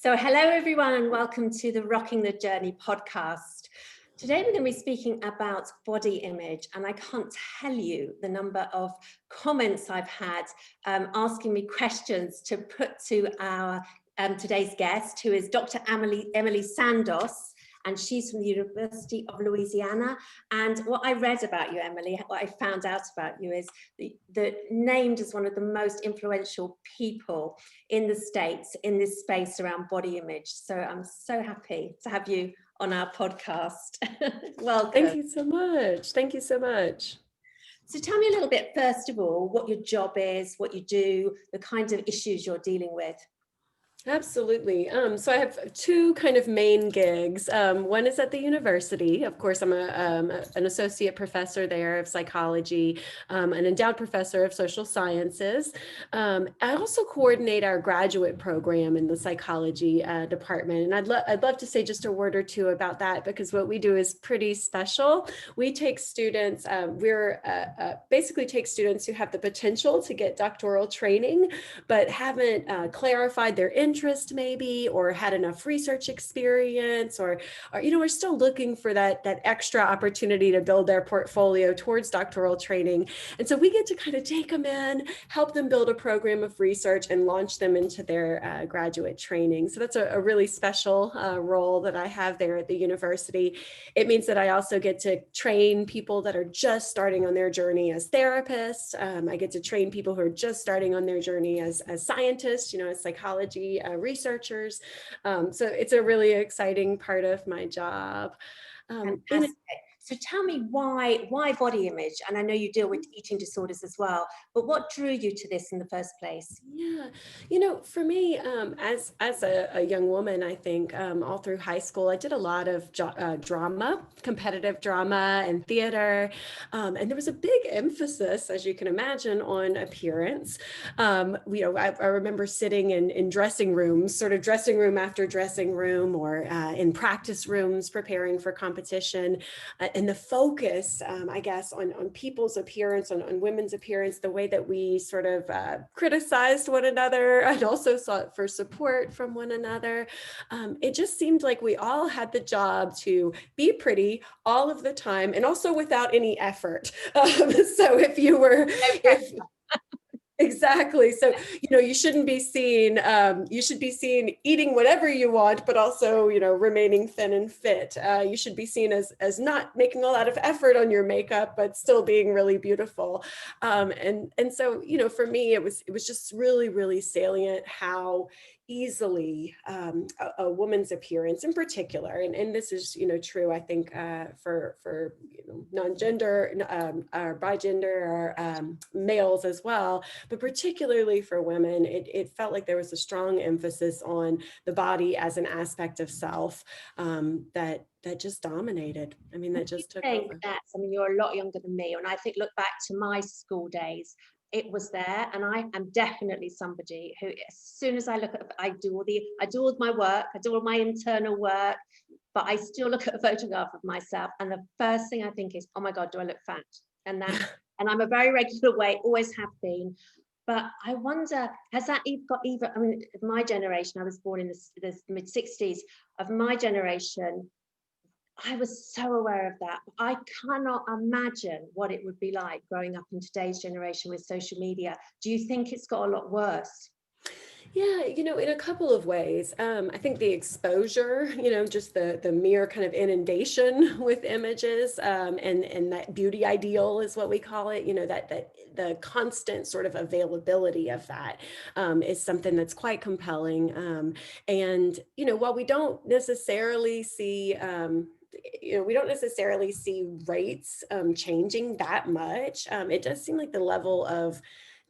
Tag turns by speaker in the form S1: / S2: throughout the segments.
S1: So hello everyone and welcome to the Rocking the Journey podcast. Today we're going to be speaking about body image, and I can't tell you the number of comments I've had asking me questions to put to our today's guest, who is Dr. Emily Sandos, and she's from the University of Louisiana. And what I read about you, Emily, what I found out about you is that named as one of the most influential people in the States in this space around body image. So I'm so happy to have you on our podcast. Welcome.
S2: Thank you so much. Thank you so much.
S1: So tell me a little bit, first of all, what your job is, what you do, the kinds of issues you're dealing with.
S2: Absolutely. So I have two kind of main gigs. One is at the university. Of course, I'm an associate professor there of psychology, an endowed professor of social sciences. I also coordinate our graduate program in the psychology department. And I'd love to say just a word or two about that, because what we do is pretty special. We take students, basically take students who have the potential to get doctoral training, but haven't clarified their interest maybe, or had enough research experience, or are still looking for that extra opportunity to build their portfolio towards doctoral training. And so we get to kind of take them in, help them build a program of research, and launch them into their graduate training. So that's a really special role that I have there at the university. It means that I also get to train people that are just starting on their journey as therapists. I get to train people who are just starting on their journey as scientists, as psychology researchers. So it's a really exciting part of my job.
S1: So tell me why body image? And I know you deal with eating disorders as well, but what drew you to this in the first place?
S2: Yeah, for me, as a young woman, I think all through high school, I did a lot of drama, competitive drama and theater. And there was a big emphasis, as you can imagine, on appearance. I remember sitting in dressing rooms, sort of dressing room after dressing room, or in practice rooms preparing for competition. And the focus, I guess, on people's appearance, on women's appearance, the way that we sort of criticized one another and also sought for support from one another. It just seemed like we all had the job to be pretty all of the time, and also without any effort. So if you were... Exactly. So, you shouldn't be seen, you should be seen eating whatever you want, but also, remaining thin and fit. You should be seen as not making a lot of effort on your makeup, but still being really beautiful. And so, for me, it was just really, really salient how easily a woman's appearance in particular, and this is true, I think, for non-gender or bigender or males as well, but particularly for women, it felt like there was a strong emphasis on the body as an aspect of self that just dominated. I mean, that just took over.
S1: You're a lot younger than me, and I think look back to my school days, it was there, and I am definitely somebody who, as soon as I look at, I do all my work, I do all my internal work, but I still look at a photograph of myself, and the first thing I think is, oh my God, do I look fat? And I'm a very regular weight, always have been. But I wonder, has that my generation, I was born in the mid-60s, of my generation, I was so aware of that. I cannot imagine what it would be like growing up in today's generation with social media. Do you think it's got a lot worse?
S2: Yeah, in a couple of ways. I think the exposure, just the mere kind of inundation with images, and that beauty ideal is what we call it, that the constant sort of availability of that is something that's quite compelling. And, while we don't necessarily see rates changing that much. It does seem like the level of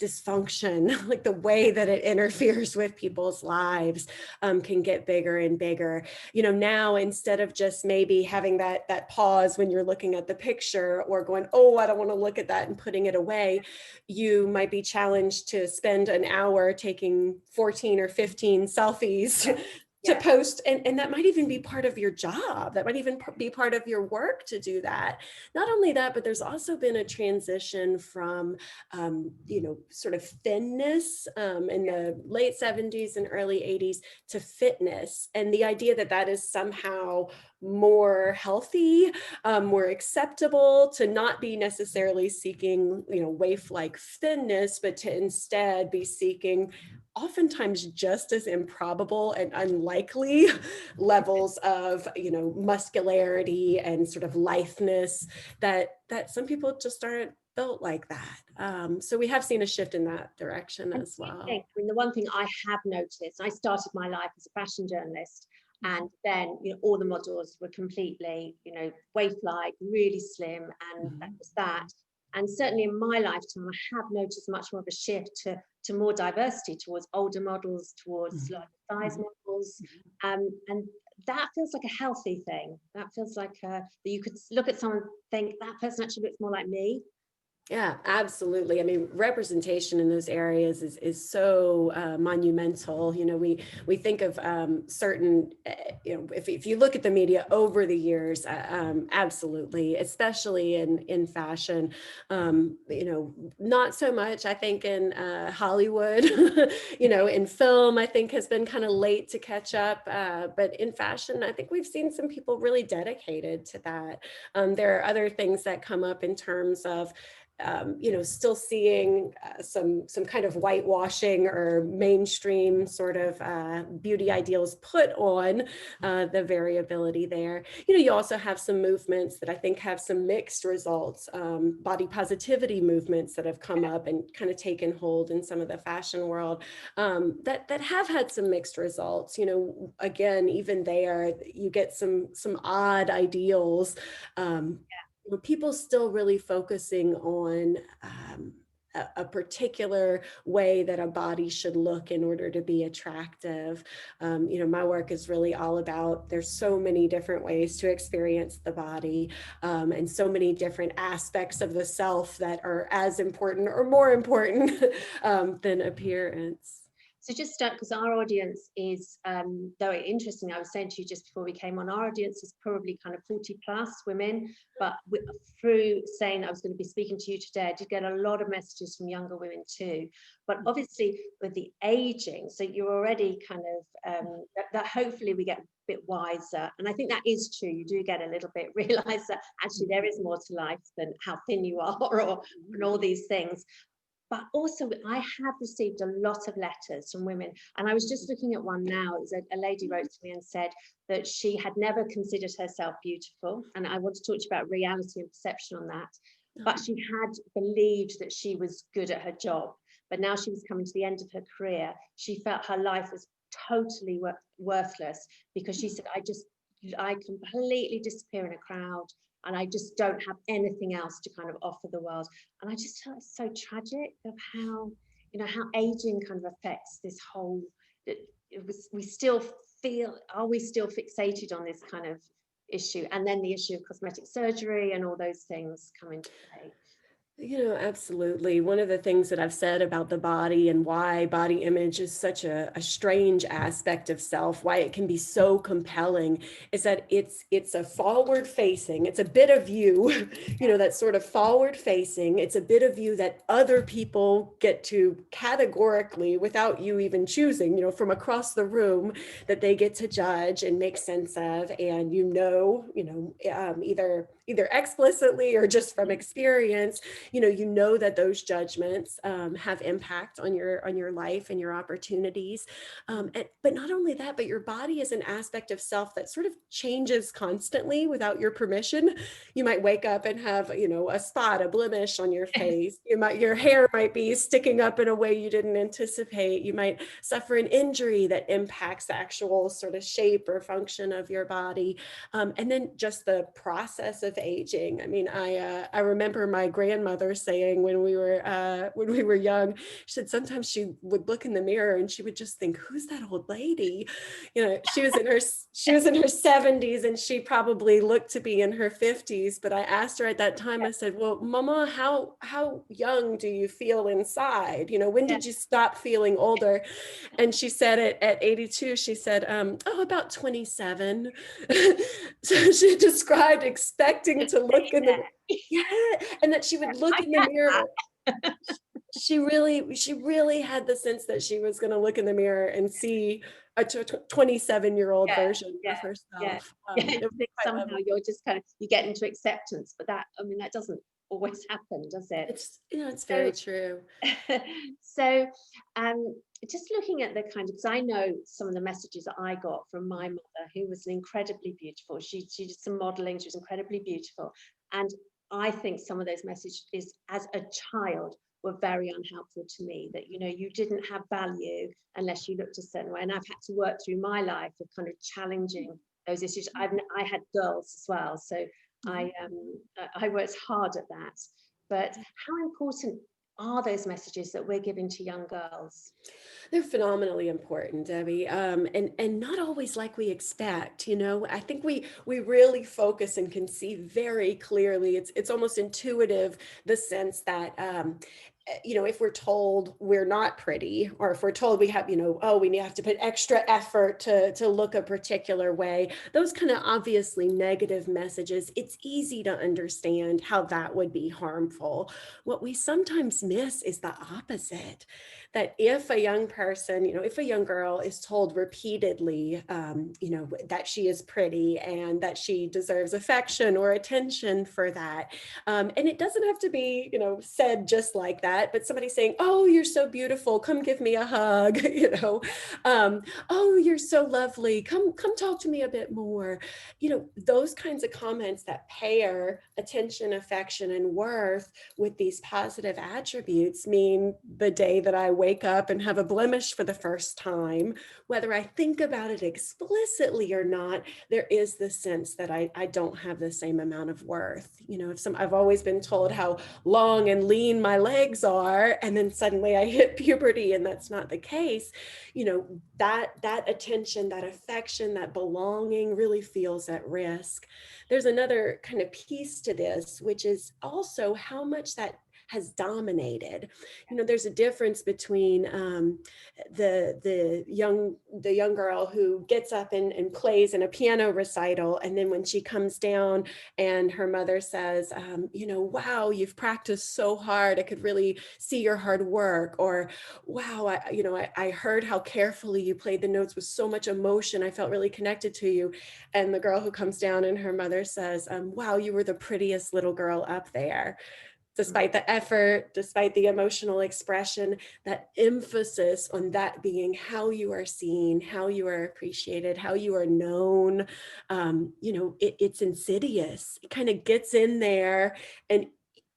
S2: dysfunction, like the way that it interferes with people's lives, can get bigger and bigger. Now, instead of just maybe having that pause when you're looking at the picture, or going, oh, I don't want to look at that, and putting it away, you might be challenged to spend an hour taking 14 or 15 selfies to post, and that might even be part of your job. That might even be part of your work to do that. Not only that, but there's also been a transition from, sort of thinness in the late 70s and early 80s to fitness. And the idea that that is somehow more healthy, more acceptable, to not be necessarily seeking, waif-like thinness, but to instead be seeking oftentimes just as improbable and unlikely levels of, muscularity and sort of litheness that some people just aren't built like that. So we have seen a shift in that direction as well.
S1: The one thing I have noticed, I started my life as a fashion journalist, and then all the models were completely waif-like, really slim, and that was that. And certainly in my lifetime, I have noticed much more of a shift to more diversity, towards older models, towards larger size models, and that feels like a healthy thing. That feels like that you could look at someone and think, that person actually looks more like me.
S2: Yeah, absolutely. I mean, representation in those areas is so monumental. We think of certain, if you look at the media over the years, absolutely, especially in fashion, not so much, I think, in Hollywood, in film, I think has been kind of late to catch up. But in fashion, I think we've seen some people really dedicated to that. There are other things that come up in terms of, still seeing some kind of whitewashing or mainstream sort of beauty ideals put on the variability there. You also have some movements that I think have some mixed results, body positivity movements that have come up and kind of taken hold in some of the fashion world, that have had some mixed results. Again, even there, you get some odd ideals. People still really focusing on a particular way that a body should look in order to be attractive. My work is really all about, there's so many different ways to experience the body, and so many different aspects of the self that are as important or more important than appearance.
S1: So just because our audience is very interesting, I was saying to you just before we came on, our audience is probably kind of 40 plus women, but through saying I was going to be speaking to you today, I did get a lot of messages from younger women too. But obviously with the aging, so you're already kind of, that hopefully we get a bit wiser. And I think that is true. You do get a little bit, realize that actually there is more to life than how thin you are and all these things. But also, I have received a lot of letters from women, and I was just looking at one now. It was a lady wrote to me and said that she had never considered herself beautiful, and I want to talk to you about reality and perception on that. But she had believed that she was good at her job, but now she was coming to the end of her career. She felt her life was totally worthless, because she said, I completely disappear in a crowd, and I just don't have anything else to kind of offer the world. And I just felt it's so tragic of how, how aging kind of affects this whole, we still feel, are we still fixated on this kind of issue? And then the issue of cosmetic surgery and all those things come into play.
S2: Absolutely. One of the things that I've said about the body and why body image is such a strange aspect of self, why it can be so compelling, is that it's a forward facing, it's a bit of you, that's sort of forward facing. It's a bit of you that other people get to categorically, without you even choosing, from across the room, that they get to judge and make sense of. And, either explicitly or just from experience, you know that those judgments have impact on your life and your opportunities. But not only that, but your body is an aspect of self that sort of changes constantly without your permission. You might wake up and have, a spot, a blemish on your face. Your hair might be sticking up in a way you didn't anticipate. You might suffer an injury that impacts the actual sort of shape or function of your body. And then just the process of of aging. I mean, I remember my grandmother saying when we were young, she said sometimes she would look in the mirror and she would just think, who's that old lady? You know, she was in her 70s and she probably looked to be in her 50s. But I asked her at that time, I said, well, Mama, how young do you feel inside? You know, when did you stop feeling older? And she said at 82, she said, oh, about 27. So she described expecting to look in the, and that she would look in the mirror. She really had the sense that she was going to look in the mirror and see a 27-year-old version of herself.
S1: Somehow you're just kind of, you get into acceptance, but that, I mean, that doesn't always happen, does it?
S2: It's very true.
S1: So just looking at the kind of, because I know some of the messages that I got from my mother, who was incredibly beautiful. She did some modeling, she was incredibly beautiful. And I think some of those messages as a child were very unhelpful to me, that, you know, you didn't have value unless you looked a certain way. And I've had to work through my life of kind of challenging those issues. I had girls as well, so I worked hard at that. But how important are those messages that we're giving to young girls?
S2: They're phenomenally important, Debbie, and not always like we expect. You know, I think we really focus and can see very clearly. It's almost intuitive, the sense that you know, if we're told we're not pretty, or if we're told we have, you know, oh, we have to put extra effort to look a particular way, those kind of obviously negative messages, it's easy to understand how that would be harmful. What we sometimes miss is the opposite. That if a young person, you know, if a young girl is told repeatedly, you know, that she is pretty and that she deserves affection or attention for that, and it doesn't have to be, you know, said just like that, but somebody saying, oh, you're so beautiful, come give me a hug, you know, oh, you're so lovely, come talk to me a bit more. You know, those kinds of comments that pair attention, affection, and worth with these positive attributes mean the day that I wake up and have a blemish for the first time, whether I think about it explicitly or not, there is this sense that I don't have the same amount of worth. You know, I've always been told how long and lean my legs are, and then suddenly I hit puberty and that's not the case. You know, that attention, that affection, that belonging really feels at risk. There's another kind of piece to this, which is also how much that has dominated. You know, there's a difference between the young girl who gets up and plays in a piano recital, and then when she comes down and her mother says, you know, wow, you've practiced so hard, I could really see your hard work, or wow, I heard how carefully you played the notes with so much emotion, I felt really connected to you. And the girl who comes down and her mother says, wow, you were the prettiest little girl up there. Despite the effort, despite the emotional expression, that emphasis on that being how you are seen, how you are appreciated, how you are known, you know, it's insidious. It kind of gets in there. And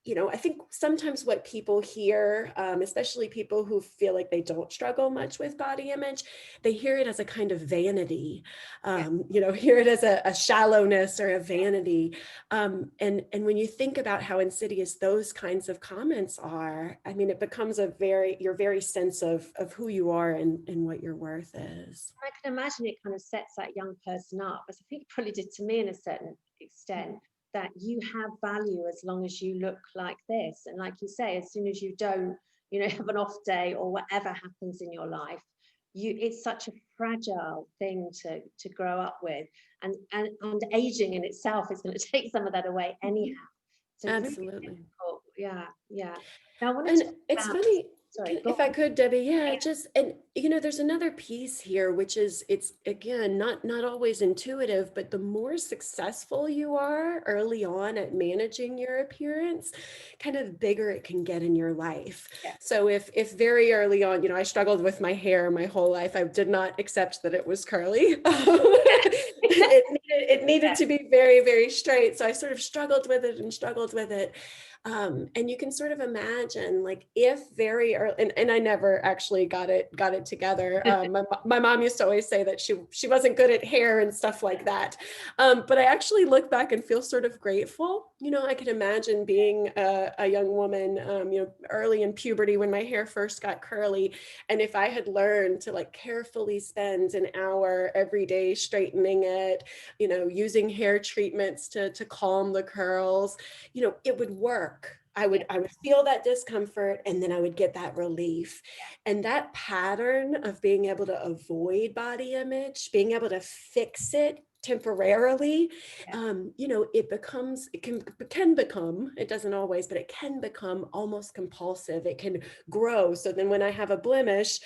S2: you know, I think sometimes what people hear, especially people who feel like they don't struggle much with body image, they hear it as a kind of vanity, you know, hear it as a shallowness or a vanity. And when you think about how insidious those kinds of comments are, I mean, it becomes your very sense of who you are and what your worth is.
S1: I can imagine it kind of sets that young person up, as I think it probably did to me in a certain extent, that you have value as long as you look like this. And like you say, as soon as you don't, you know, have an off day or whatever happens in your life, it's such a fragile thing to grow up with. And aging in itself is going to take some of that away anyhow. So
S2: absolutely.
S1: Really difficult. Yeah. Now I want
S2: And
S1: to
S2: it's funny.
S1: Sorry,
S2: if I could, Debbie, and you know, there's another piece here, which is it's again not always intuitive, but the more successful you are early on at managing your appearance, kind of bigger it can get in your life.
S1: Yeah.
S2: So if very early on, you know, I struggled with my hair my whole life, I did not accept that it was curly. It needed to be very, very straight. So I sort of struggled with it. And you can sort of imagine, like, if very early, and I never actually got it together. My mom used to always say that she wasn't good at hair and stuff like that. But I actually look back and feel sort of grateful. I can imagine being a young woman, early in puberty when my hair first got curly. And if I had learned to like carefully spend an hour every day straightening it, using hair treatments to calm the curls, it would work. I would feel that discomfort, and then I would get that relief. And that pattern of being able to avoid body image, being able to fix it temporarily, it can become, it doesn't always, but it can become almost compulsive. It can grow. So then when I have a blemish,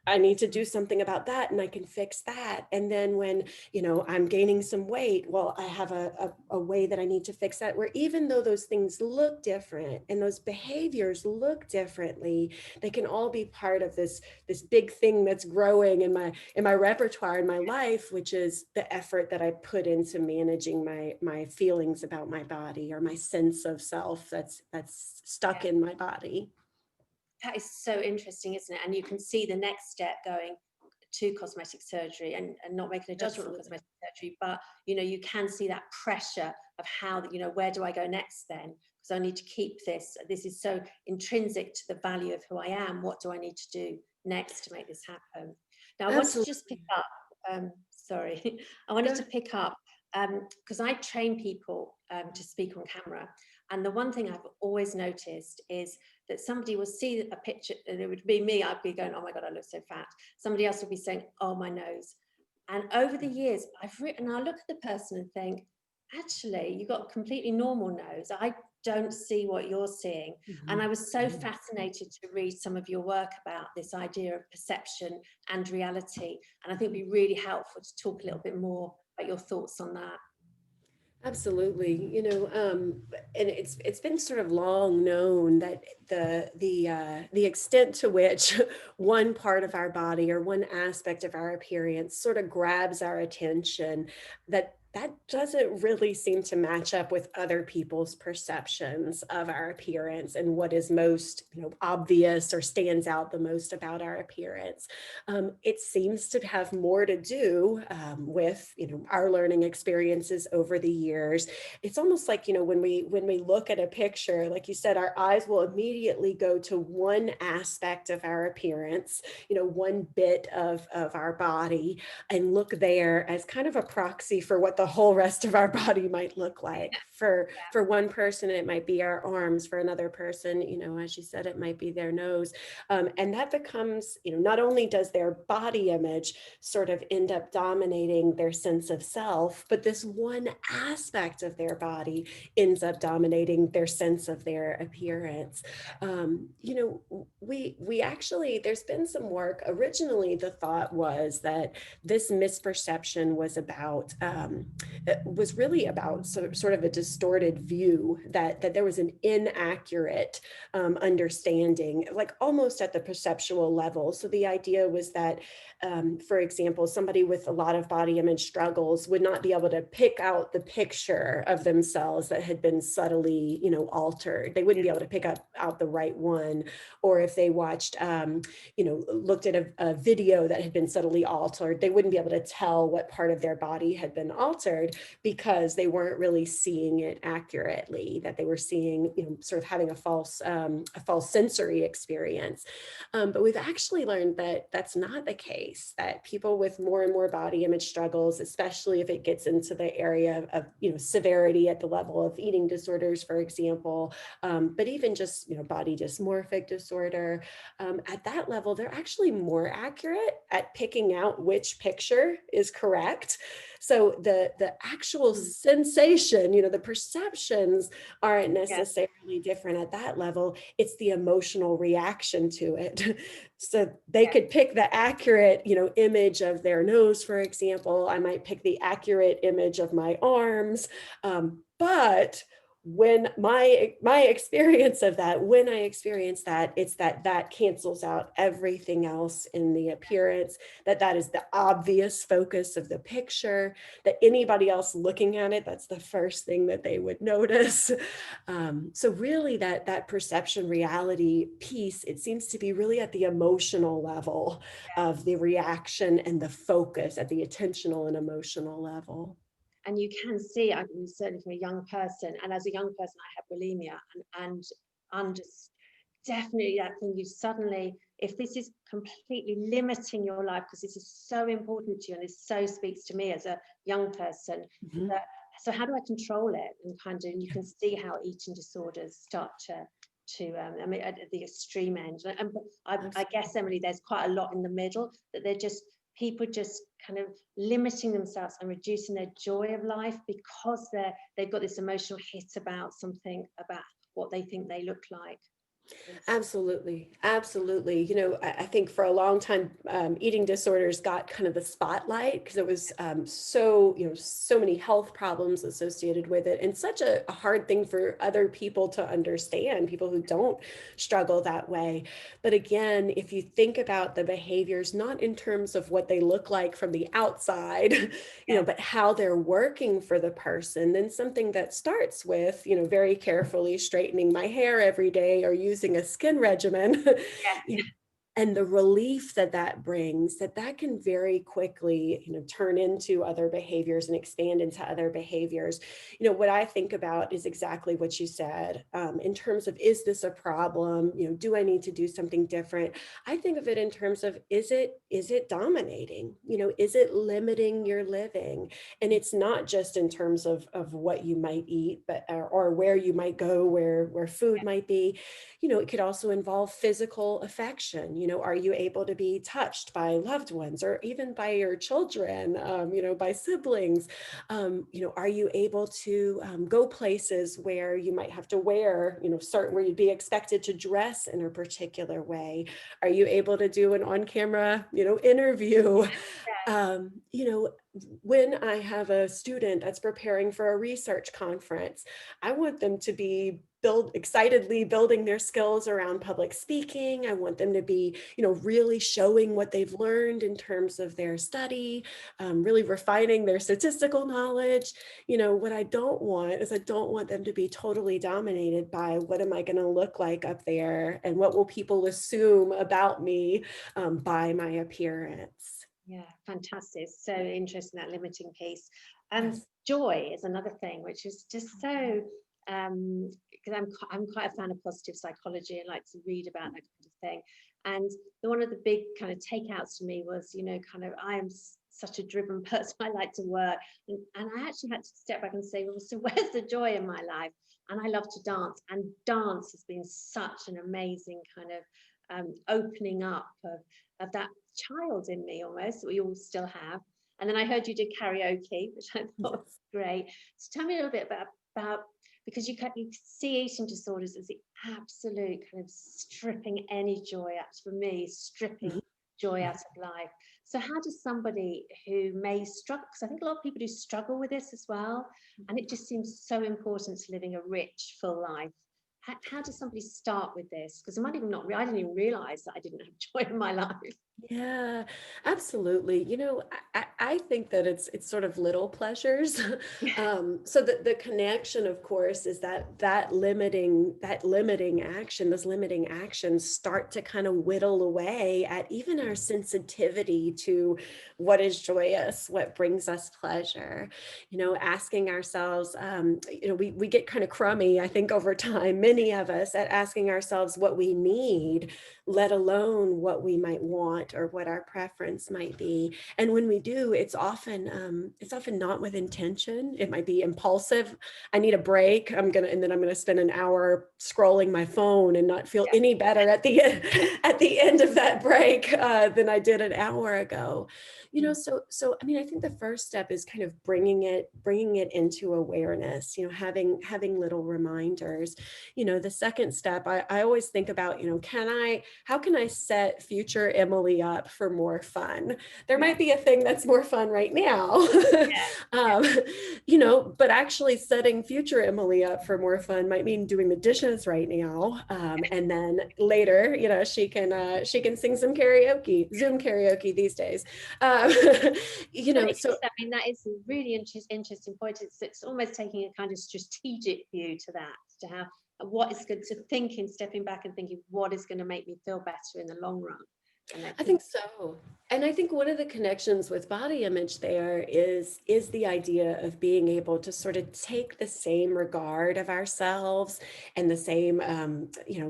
S2: I need to do something about that, and I can fix that. And then when I'm gaining some weight, well, I have a way that I need to fix that, where even though those things look different and those behaviors look differently, they can all be part of this big thing that's growing in my repertoire in my life, which is the effort that I put into managing my feelings about my body, or my sense of self that's stuck in my body.
S1: That is so interesting, isn't it? And you can see the next step going to cosmetic surgery, and not making a judgment on cosmetic surgery, but you can see that pressure of how, where do I go next then? Because I need to keep this. This is so intrinsic to the value of who I am. What do I need to do next to make this happen? Now, I want to just pick up, sorry, I wanted to pick up, because I train people to speak on camera. And the one thing I've always noticed is that somebody will see a picture, and it would be me, I'd be going, oh my God, I look so fat. Somebody else would be saying, oh, my nose. And over the years, I look at the person and think, actually, you've got a completely normal nose. I don't see what you're seeing. And I was so fascinated to read some of your work about this idea of perception and reality. And I think it'd be really helpful to talk a little bit more about your thoughts on that.
S2: Absolutely. And it's been sort of long known that the extent to which one part of our body or one aspect of our appearance sort of grabs our attention, that doesn't really seem to match up with other people's perceptions of our appearance and what is most, obvious or stands out the most about our appearance. It seems to have more to do with, our learning experiences over the years. It's almost like, when we look at a picture, like you said, our eyes will immediately go to one aspect of our appearance, one bit of our body, and look there as kind of a proxy for what the whole rest of our body might look like. For one person, it might be our arms. For another person, as you said, it might be their nose. And that becomes, not only does their body image sort of end up dominating their sense of self, but this one aspect of their body ends up dominating their sense of their appearance. We actually, there's been some work. Originally, the thought was that this misperception was really about sort of a distorted view, that there was an inaccurate understanding, like almost at the perceptual level. So the idea was that, for example, somebody with a lot of body image struggles would not be able to pick out the picture of themselves that had been subtly, altered. They wouldn't be able to pick out the right one. Or if they watched, looked at a video that had been subtly altered, they wouldn't be able to tell what part of their body had been altered, because they weren't really seeing it accurately, that they were seeing, sort of having a false sensory experience. But we've actually learned that that's not the case, that people with more and more body image struggles, especially if it gets into the area of severity at the level of eating disorders, for example, but even just, body dysmorphic disorder, at that level, they're actually more accurate at picking out which picture is correct. So the actual sensation, the perceptions aren't necessarily different at that level. It's the emotional reaction to it. So they could pick the accurate, image of their nose, for example. I might pick the accurate image of my arms, but when my experience of that, when I experience that, it's that cancels out everything else in the appearance, that is the obvious focus of the picture, that anybody else looking at it, that's the first thing that they would notice. So really that perception reality piece, it seems to be really at the emotional level of the reaction and the focus at the attentional and emotional level.
S1: And you can see, I mean, certainly from a young person, and as a young person, I have bulimia, and just definitely that thing, you suddenly, if this is completely limiting your life, because this is so important to you, and this so speaks to me as a young person,
S2: Mhm.
S1: that, so how do I control it? And kind of, you can see how eating disorders start I mean, at the extreme end. And I guess, Emily, there's quite a lot in the middle, that they're just people just kind of limiting themselves and reducing their joy of life because they've got this emotional hit about something, about what they think they look like.
S2: Absolutely. Absolutely. I think for a long time, eating disorders got kind of the spotlight because it was so many health problems associated with it, and such a hard thing for other people to understand, people who don't struggle that way. But again, if you think about the behaviors, not in terms of what they look like from the outside,
S1: Yeah.
S2: but how they're working for the person, then something that starts with, very carefully straightening my hair every day or using a skin regimen, you know, and the relief that brings, that can very quickly, turn into other behaviors and expand into other behaviors. What I think about is exactly what you said, in terms of, is this a problem? Do I need to do something different? I think of it in terms of, is it dominating? Is it limiting your living? And it's not just in terms of what you might eat, but or where you might go, where food might be. It could also involve physical affection. Are you able to be touched by loved ones or even by your children, by siblings? Are you able to go places where you might have to wear, certain, where you'd be expected to dress in a particular way? Are you able to do an on-camera, interview? When I have a student that's preparing for a research conference, I want them to be excitedly building their skills around public speaking. I want them to be, really showing what they've learned in terms of their study, really refining their statistical knowledge. What I don't want is, I don't want them to be totally dominated by, what am I going to look like up there? And what will people assume about me by my appearance?
S1: Yeah, fantastic. So interesting, that limiting piece. And
S2: Yes.
S1: joy is another thing, which is just so, because I'm quite a fan of positive psychology and like to read about that kind of thing. And one of the big kind of takeouts for me was, kind of, I am such a driven person. I like to work, and I actually had to step back and say, well, so where's the joy in my life? And I love to dance, and dance has been such an amazing kind of opening up of that child in me, almost, that we all still have. And then I heard you did karaoke, which I thought was great. So tell me a little bit about, because you see eating disorders as the absolute kind of stripping any joy out, for me, stripping joy out of life. So how does somebody who may struggle, because I think a lot of people do struggle with this as well, and it just seems so important to living a rich, full life. How does somebody start with this? Because I didn't even realize that I didn't have joy in my life.
S2: Yeah, absolutely. I think that it's sort of little pleasures. So the connection, of course, is that limiting action, those limiting actions start to kind of whittle away at even our sensitivity to what is joyous, what brings us pleasure. Asking ourselves, we get kind of crummy, I think, over time, many of us, at asking ourselves what we need, let alone what we might want or what our preference might be. And when we do, it's often not with intention. It might be impulsive. I need a break. And then I'm gonna spend an hour scrolling my phone and not feel any better at the end of that break than I did an hour ago. So I mean, I think the first step is kind of bringing it into awareness. Having little reminders. The second step, I always think about, how can I set future Emily Emily up for more fun. There might be a thing that's more fun right now, um, but actually setting future Emily up for more fun might mean doing the dishes right now. And then later, she can sing some karaoke, Zoom karaoke these days. So
S1: I mean, that is a really interesting point. It's almost taking a kind of strategic view to that, to how what is good, to thinking, stepping back and thinking what is going to make me feel better in the long run. And
S2: I think so. And I think one of the connections with body image there is the idea of being able to sort of take the same regard of ourselves and the same,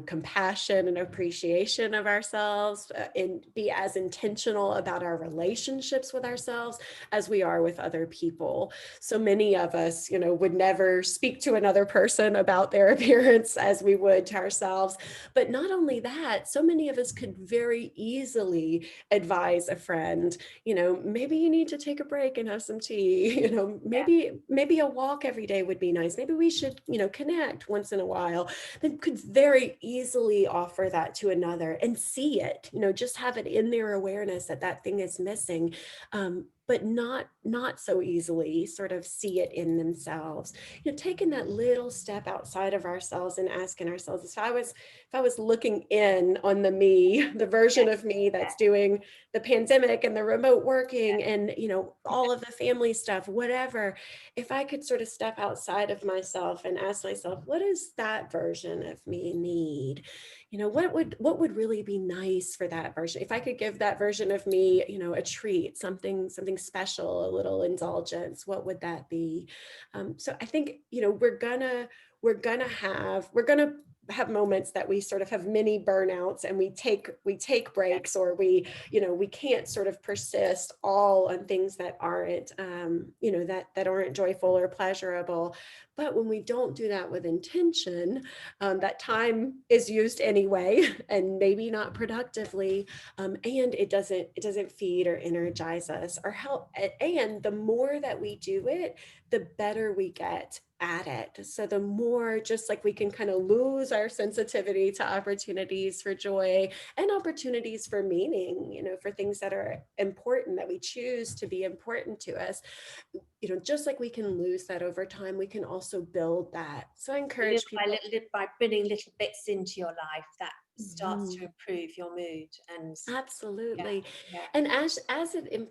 S2: compassion and appreciation of ourselves, and be as intentional about our relationships with ourselves as we are with other people. So many of us, would never speak to another person about their appearance as we would to ourselves. But not only that, so many of us could very easily advise a friend, maybe you need to take a break and have some tea, maybe a walk every day would be nice. Maybe we should, connect once in a while. Then could very easily offer that to another and see it, just have it in their awareness that that thing is missing. But not so easily sort of see it in themselves. Taking that little step outside of ourselves and asking ourselves, if I was looking in on the version of me that's doing the pandemic and the remote working and all of the family stuff, whatever, if I could sort of step outside of myself and ask myself, what does that version of me need? What would really be nice for that version? If I could give that version of me, a treat, something special, a little indulgence, what would that be? So I think, we're gonna have moments that we sort of have mini burnouts and we take breaks, or we can't sort of persist all on things that aren't, that aren't joyful or pleasurable. But when we don't do that with intention, that time is used anyway, and maybe not productively, and it doesn't feed or energize us or help. And the more that we do it, the better we get at it. So the more, just like we can kind of lose our sensitivity to opportunities for joy and opportunities for meaning, for things that are important, that we choose to be important to us, just like we can lose that over time, we can also build that. So I encourage people
S1: by putting little bits into your life that starts to improve your mood. And
S2: absolutely. And as it,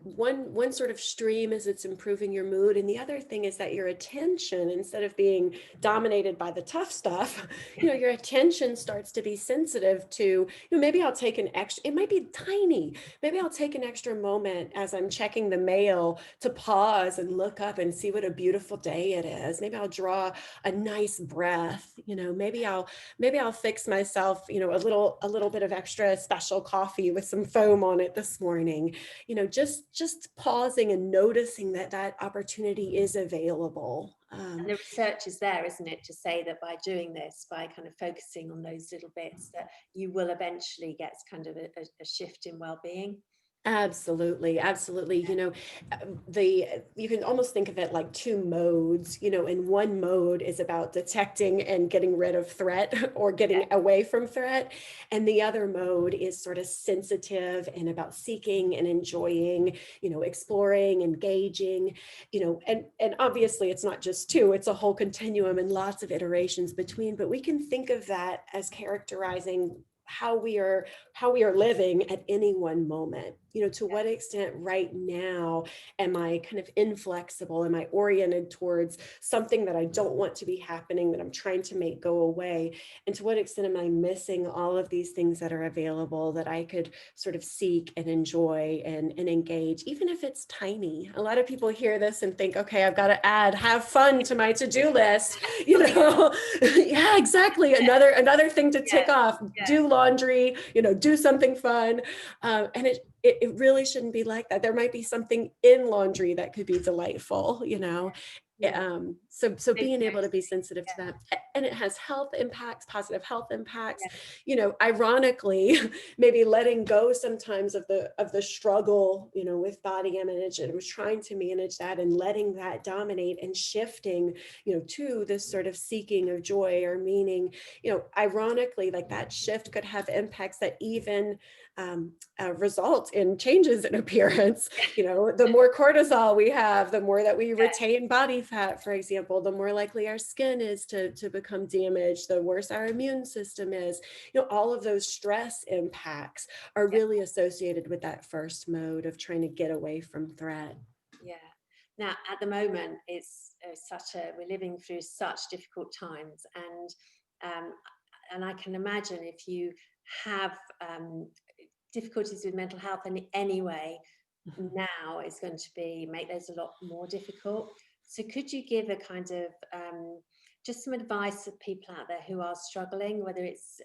S2: one sort of stream is it's improving your mood, and the other thing is that your attention, instead of being dominated by the tough stuff, your attention starts to be sensitive to, maybe I'll take an extra, it might be tiny, maybe I'll take an extra moment as I'm checking the mail to pause and look up and see what a beautiful day it is. Maybe I'll draw a nice breath, maybe I'll fix myself, a little bit of extra special coffee with some foam on it this morning, just pausing and noticing that opportunity is available.
S1: And the research is there, isn't it, to say that by doing this, by kind of focusing on those little bits, that you will eventually get kind of a shift in well-being.
S2: Absolutely. You can almost think of it like two modes, and one mode is about detecting and getting rid of threat or getting away from threat. And the other mode is sort of sensitive and about seeking and enjoying, exploring, engaging, and obviously it's not just two, it's a whole continuum and lots of iterations between, but we can think of that as characterizing how we are living at any one moment. To what extent right now am I kind of inflexible? Am I oriented towards something that I don't want to be happening, that I'm trying to make go away? And to what extent am I missing all of these things that are available that I could sort of seek and enjoy and engage, even if it's tiny? A lot of people hear this and think, okay, I've got to have fun to my to-do list, yeah, exactly. Another thing to tick off, do laundry, do something fun. And it really shouldn't be like that. There might be something in laundry that could be delightful, so being able to be sensitive to that. And it has health impacts, positive health impacts, ironically, maybe letting go sometimes of the struggle, with body image, and was trying to manage that and letting that dominate and shifting, to this sort of seeking of joy or meaning, ironically, like that shift could have impacts that even result in changes in appearance. The more cortisol we have, the more that we retain body fat, for example, the more likely our skin is to become damaged, the worse our immune system is. All of those stress impacts are really associated with that first mode of trying to get away from threat.
S1: Yeah. Now, at the moment, we're living through such difficult times, and I can imagine if you have difficulties with mental health in any way, now it's going to make those a lot more difficult. So could you give a kind of just some advice to people out there who are struggling, whether it's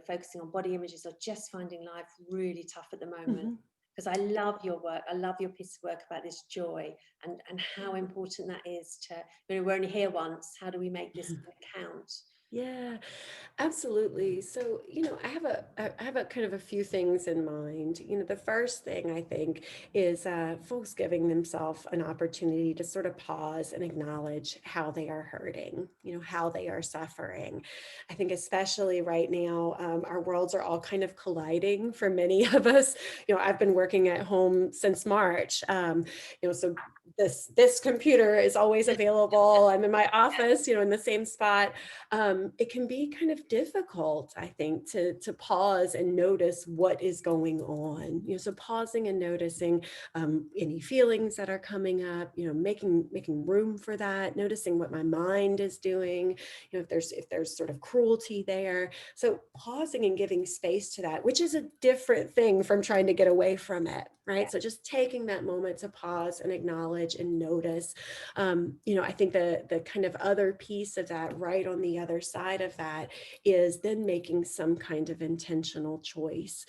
S1: focusing on body images or just finding life really tough at the moment? Because I love your work. I love your piece of work about this joy and how important that is to, we're only here once. How do we make this count?
S2: Yeah, absolutely. So, I have a kind of a few things in mind. The first thing I think is folks giving themselves an opportunity to sort of pause and acknowledge how they are hurting, how they are suffering. I think especially right now, our worlds are all kind of colliding for many of us. I've been working at home since March. So this computer is always available. I'm in my office, in the same spot. It can be kind of difficult, I think, to pause and notice what is going on. So pausing and noticing any feelings that are coming up, making room for that, noticing what my mind is doing, if there's sort of cruelty there. So pausing and giving space to that, which is a different thing from trying to get away from it, right? So just taking that moment to pause and acknowledge and notice. I think the kind of other piece of that, right on the other side of that, is then making some kind of intentional choice.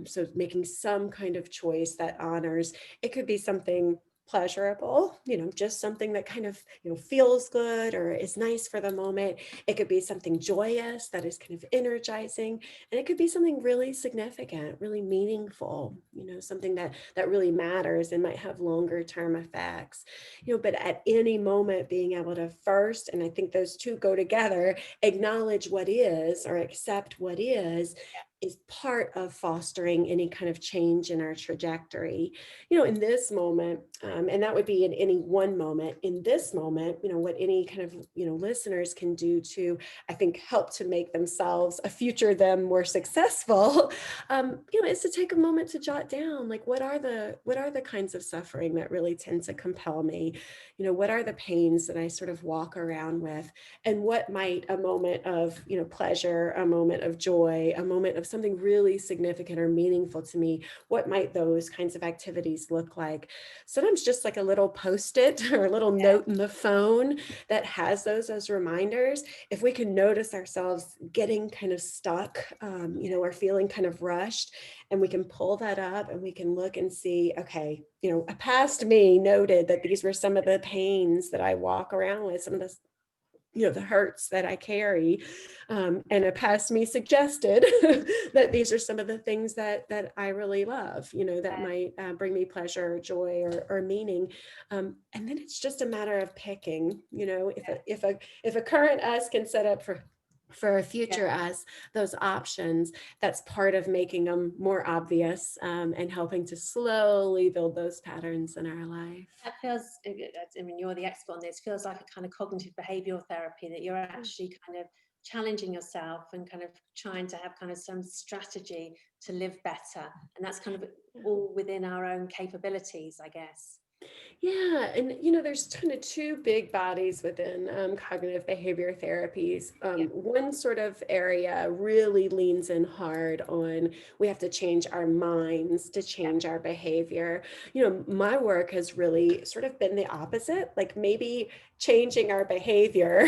S2: So making some kind of choice that honors, it could be something pleasurable, just something that kind of, feels good or is nice for the moment. It could be something joyous that is kind of energizing, and it could be something really significant, really meaningful, something that really matters and might have longer term effects, but at any moment being able to first, and I think those two go together, acknowledge what is or accept what is part of fostering any kind of change in our trajectory. In this moment, and that would be in any one moment, in this moment, what any kind of, listeners can do to, I think, help to make themselves a future them more successful, is to take a moment to jot down, like, what are the kinds of suffering that really tend to compel me? What are the pains that I sort of walk around with? And what might a moment of, pleasure, a moment of joy, a moment of something really significant or meaningful to me, what might those kinds of activities look like? Sometimes just like a little post-it or a little note in the phone that has those as reminders. If we can notice ourselves getting kind of stuck, or feeling kind of rushed, and we can pull that up and we can look and see, okay, a past me noted that these were some of the pains that I walk around with, some of the the hurts that I carry, and a past me suggested that these are some of the things that I really love, that might bring me pleasure, or joy, or meaning, and then it's just a matter of picking, if a current us can set up for a future us those options, that's part of making them more obvious, and helping to slowly build those patterns in our life.
S1: That feels, I mean, you're the expert on this, feels like a kind of cognitive behavioral therapy, that you're actually kind of challenging yourself and kind of trying to have kind of some strategy to live better. And that's kind of all within our own capabilities, I guess.
S2: Yeah, and there's kind of two big bodies within cognitive behavior therapies. One sort of area really leans in hard on, we have to change our minds to change our behavior. My work has really sort of been the opposite, like maybe changing our behavior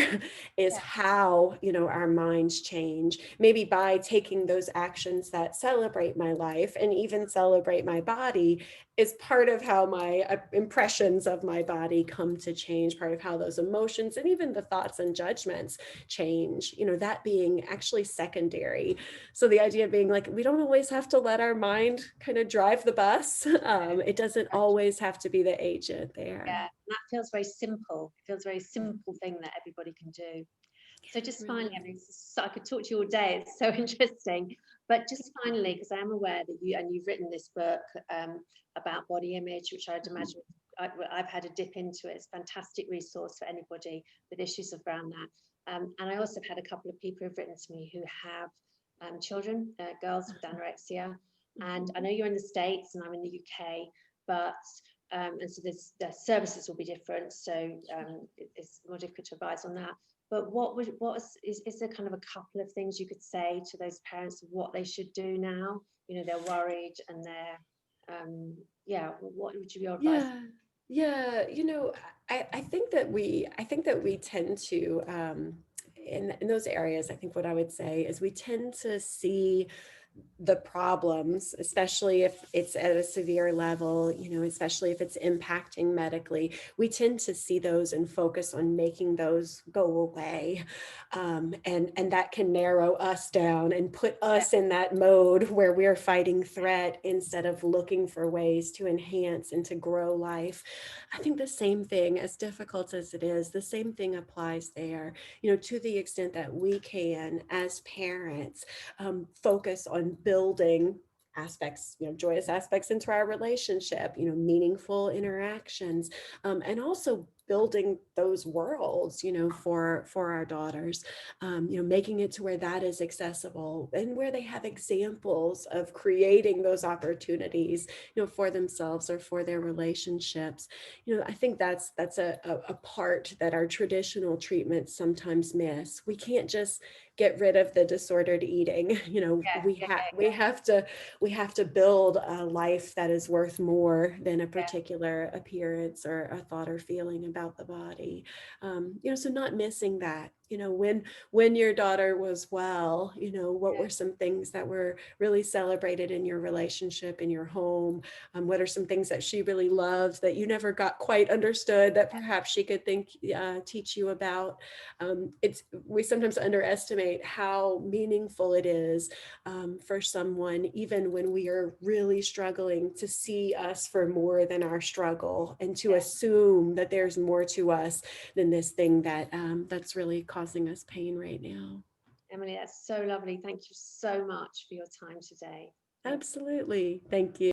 S2: is how, our minds change, maybe by taking those actions that celebrate my life and even celebrate my body, is part of how my impressions of my body come to change, part of how those emotions and even the thoughts and judgments change, that being actually secondary. So the idea being like, we don't always have to let our mind kind of drive the bus. It doesn't always have to be the agent there.
S1: Yeah, that feels very simple. It feels a very simple thing that everybody can do. So just finally, I mean, I could talk to you all day. It's so interesting. But just finally, because I am aware that you've written this book about body image, which I'd imagine I've had a dip into it. It's a fantastic resource for anybody with issues around that. And I also have had a couple of people who've written to me who have children, girls with anorexia. And I know you're in the States and I'm in the UK, but and so the services will be different. So it's more difficult to advise on that. But is there kind of a couple of things you could say to those parents of what they should do now? You know, they're worried and they're what would you be advice?
S2: Yeah, I think that we tend to in those areas, I think what I would say is we tend to see the problems, especially if it's at a severe level, especially if it's impacting medically, we tend to see those and focus on making those go away. And that can narrow us down and put us in that mode where we're fighting threat instead of looking for ways to enhance and to grow life. I think the same thing, as difficult as it is, the same thing applies there, to the extent that we can, as parents, focus on building aspects, joyous aspects into our relationship, meaningful interactions, and also building those worlds, for our daughters, making it to where that is accessible and where they have examples of creating those opportunities, for themselves or for their relationships. I think that's a part that our traditional treatments sometimes miss. We can't just get rid of the disordered eating. We have to build a life that is worth more than a particular appearance or a thought or feeling about the body. So not missing that. When your daughter was well, what were some things that were really celebrated in your relationship, in your home? What are some things that she really loved that you never got quite understood that perhaps she could teach you about? We sometimes underestimate how meaningful it is for someone, even when we are really struggling, to see us for more than our struggle and to assume that there's more to us than this thing that's really causing us pain right now.
S1: Emily, that's so lovely. Thank you so much for your time today.
S2: Absolutely. Thank you.